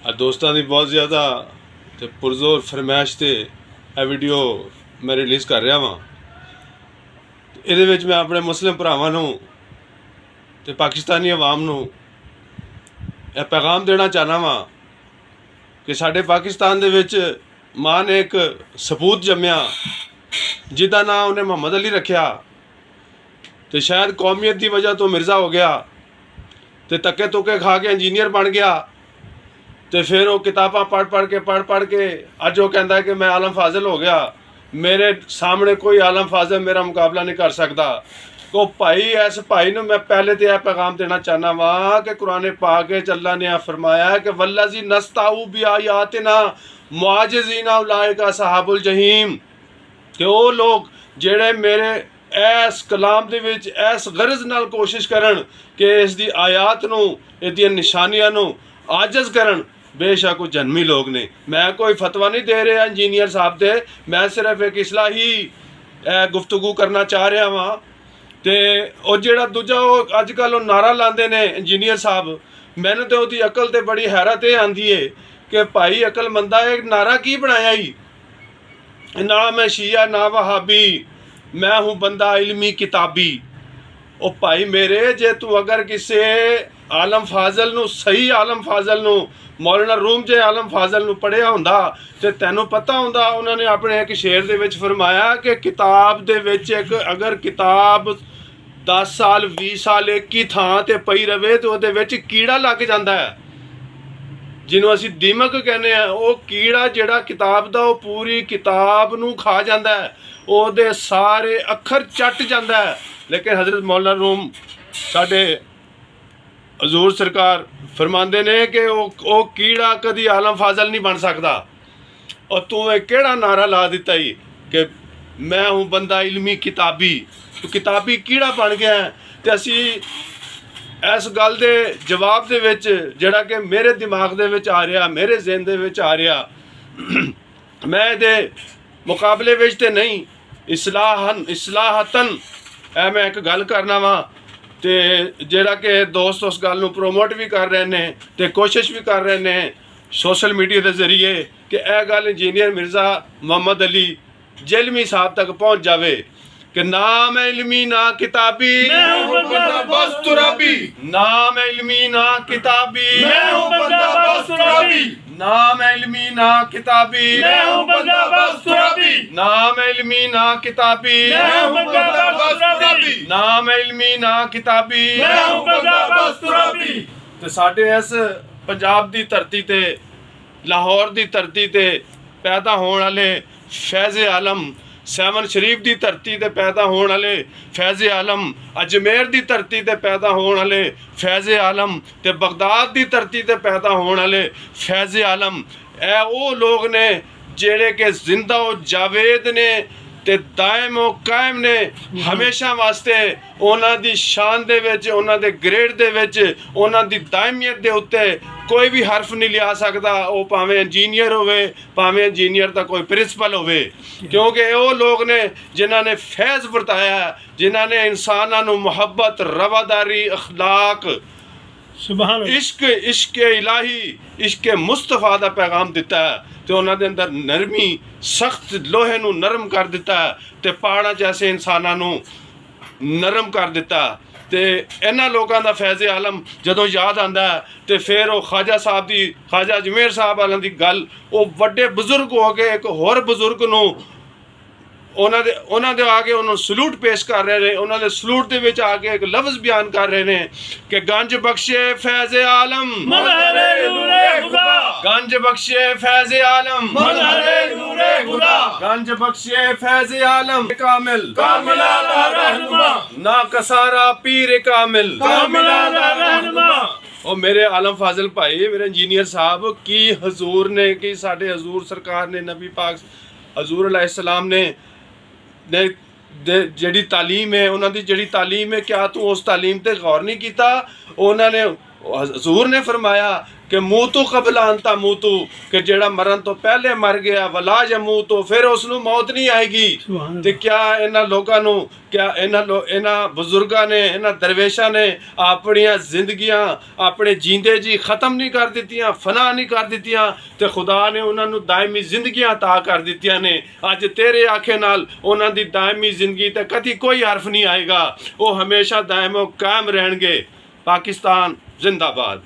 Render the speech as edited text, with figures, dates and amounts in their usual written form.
दोस्तों की बहुत ज़्यादा तो पुरजोर फरमाइश से यह वीडियो मैं रिलीज़ कर रहा वहाँ। ये मैं अपने मुस्लिम भरावां ते पाकिस्तानी अवाम नूं यह पैगाम देना चाहना वा कि साडे पाकिस्तान दे विच माँ ने एक सपूत जम्मिया जिदा नाम उन्हें मोहम्मद अली रखा, तो शायद कौमीयत की वजह तो मिर्ज़ा हो गया, तो धक्के धुक्के खा के इंजीनियर बन गया। तो फिर वो किताबां पढ़ पढ़ के अज वो कहता है कि मैं आलम फाजिल हो गया, मेरे सामने कोई आलम फाजिल मेरा मुकाबला नहीं कर सकता। तो भाई इस भाई ने मैं पहले तो यह पैगाम देना चाहना वा कि कुरान पाक अल्लाह ने फरमाया कि वल्लज़ी नस्ताऊ भी आयातिना मुआजिज़ीना उलाइका असहाबुल जहीम, कि वो लोग जेड़े मेरे इस कलाम दे विच इस गरज नाल कोशिश करन कि इसकी आयात नूं इहदियां निशानियां नूं आजज करन, बेशक वो जन्मी लोग ने। मैं कोई फतवा नहीं दे रहा इंजीनियर साहब दे, मैं सिर्फ एक इस्लाही गुफ्तगू करना चाह रहा वहाँ। तो जो दूजा वो अजकल नारा लाते ने इंजीनियर साहब, मैंने तो उसकी अकल तो बड़ी हैरत आती है कि भाई अकलमंदा एक नारा की बनाया ही, ना मैं शिया ना वहाबी, मैं हूँ बंदा इल्मी किताबी। ओ भाई मेरे, जे तू अगर किसी आलम फाजल नूं, सही आलम फाजल नूं, मौलाना रूम जे आलम फाजल नूं पढ़िया हुंदा ते तैनूं पता हुंदा उन्होंने अपने एक शेर दे विच फरमाया कि किताब दे विच एक अगर किताब 10 साल 20 साल एक ही थां ते पई रवे तो उहदे विच कीड़ा लग जांदा है, जिन्हों असी दीमक कहने हैं। वो कीड़ा जिहड़ा किताब दा वो पूरी किताब नूं खा जांदा है, उहदे सारे अखर चट जांदा है। लेकिन हज़रत मौलाना रूम साडे हजूर सरकार फरमाते ने कि वो कीड़ा कदी आलम फाजल नहीं बन सकता। और तू एक केड़ा नारा ला दिता ही कि मैं हूँ बंदा इल्मी किताबी, तो किताबी कीड़ा बन गया है। तो असी इस गल के जवाब दे विच जिहड़ा कि मेरे दिमाग दे विच आ रहा, मेरे ज़हन दे विच आ रहा, मैं ये मुकाबले विच ते नहीं, इस्लाहतन मैं एक गल करना वा। तो जिहड़ा कि दोस्त उस गल नूं प्रोमोट भी कर रहे हैं तो कोशिश भी कर रहे हैं सोशल मीडिया के जरिए कि यह गल इंजीनियर मिर्ज़ा मोहम्मद अली जलमी साहब तक पहुँच जाए कि नाम इल्मी ना किताबी, मैं हूं बंदा बस तुराबी, नाम इल्मी ना किताबी, मैं हूं बंदा बस तुराबी, नाम इल्मी ना किताबी, मैं हूं बंदा बस तुराबी, नाम इल्मी ना किताबी, मैं हूं बंदा बस तुराबी, नाम इल्मी ना किताबी, मैं हूं बंदा बस तुराबी। ते साडे इस पंजाब दी धरती ते, लाहौर दी धरती ते पैदा होने वाले फैज़े आलम, सैवन शरीफ की धरती ते पैदा होने वाले फैज़े आलम, अजमेर की धरती ते पैदा होने वाले फैज़े आलम, ते बगदाद की धरती ते पैदा होने वाले फैज़े आलम, ए वो लोग ने जेड़े के जिंदा व जावेद ने ते दायम व कायम ने, हमेशा वास्ते उन्हां दी शान दे विच, उन्हां दे ग्रेड दे विच, उन्हां दी दायमियत दे उत्ते कोई भी हरफ नहीं लिया सकता। वो भावें इंजीनियर होवे, भावें इंजीनियर का कोई प्रिंसिपल होवे, क्योंकि वो लोग ने जिन्हां ने फैज़ बरताया, जिन्हां ने इंसानां नूं मुहब्बत, रवादारी, अखलाक, इश्क, इश्क इलाही, इश्क मुस्तफा का पैगाम दिता है। तो उन्हां दे अंदर नरमी, सख्त लोहे नूं नरम कर दिता है, तो पहाड़ां जैसे इंसानां नूं नरम कर दिता। तो इन्हां लोगों का फैज़े आलम जदों याद आता है तो फिर वो ख्वाजा साहब की, ख्वाजा अजमेर साहब वालों की गल, वो बड़े बुजुर्ग हो गए एक होर बुजुर्ग नूं उन्होंने आके उन्होंने सलूट पेश कर रहे हैं। उन्होंने सलूट के विच आके एक लफ्ज़ बयान कर रहे हैं कि गंज बख्शे फैज़े आलम, गंज बख्शे फैज़े आलम, गंज बख्शे फैज़े आलम कामिल, ना कसारा पीर कामिल। और मेरे आलम फाजिल भाई, मेरे इंजीनियर साहब की हजूर ने, कि साढ़े हजूर सरकार ने, नबी पाक हजूर अलैहिस्सलाम ने जिहड़ी तालीम है, उन्होंने जिहड़ी तालीम है, क्या तू उस तालीम ते गौर नहीं किया? उन्होंने हजूर ने फरमाया ਕਿ ਮੂਤੂ ਕਬਲ ਅੰਤਾ ਮੂਤੂ, ਕਿ ਜਿਹੜਾ ਮਰਨ ਤੋਂ ਪਹਿਲੇ ਮਰ ਗਿਆ, ਵਲਾ ਯਮੂਤੂ, ਫਿਰ ਉਸ ਨੂੰ ਮੌਤ ਨਹੀਂ ਆਏਗੀ। ਤੇ ਕਿਆ ਇਹਨਾਂ ਲੋਕਾਂ ਨੂੰ, ਕਿਆ ਇਹਨਾਂ ਬਜ਼ੁਰਗਾਂ ਨੇ, ਇਹਨਾਂ ਦਰਵੇਸ਼ਾਂ ਨੇ ਆਪਣੀਆਂ ਜ਼ਿੰਦਗੀਆਂ ਆਪਣੇ ਜੀਂਦੇ ਜੀ ख़त्म नहीं कर ਦਿੱਤੀਆਂ, ਫਨਾ ਨਹੀਂ ਕਰ ਦਿੱਤੀਆਂ, ਤੇ ਖੁਦਾ ਨੇ ਉਹਨਾਂ ਨੂੰ ਦਾਇਮੀ ਜ਼ਿੰਦਗੀਆਂ ਅਤਾ ਕਰ ਦਿੱਤੀਆਂ ਨੇ। ਅੱਜ ਤੇਰੇ ਆਖੇ ਨਾਲ ਉਹਨਾਂ ਦੀ ਦਾਇਮੀ ਜ਼ਿੰਦਗੀ ਤੇ ਕਦੀ ਕੋਈ ਹਰਫ ਨਹੀਂ ਆਏਗਾ, ਉਹ ਹਮੇਸ਼ਾ ਦਾਇਮੋ ਕਾਇਮ ਰਹਿਣਗੇ। ਪਾਕਿस्तान जिंदाबाद।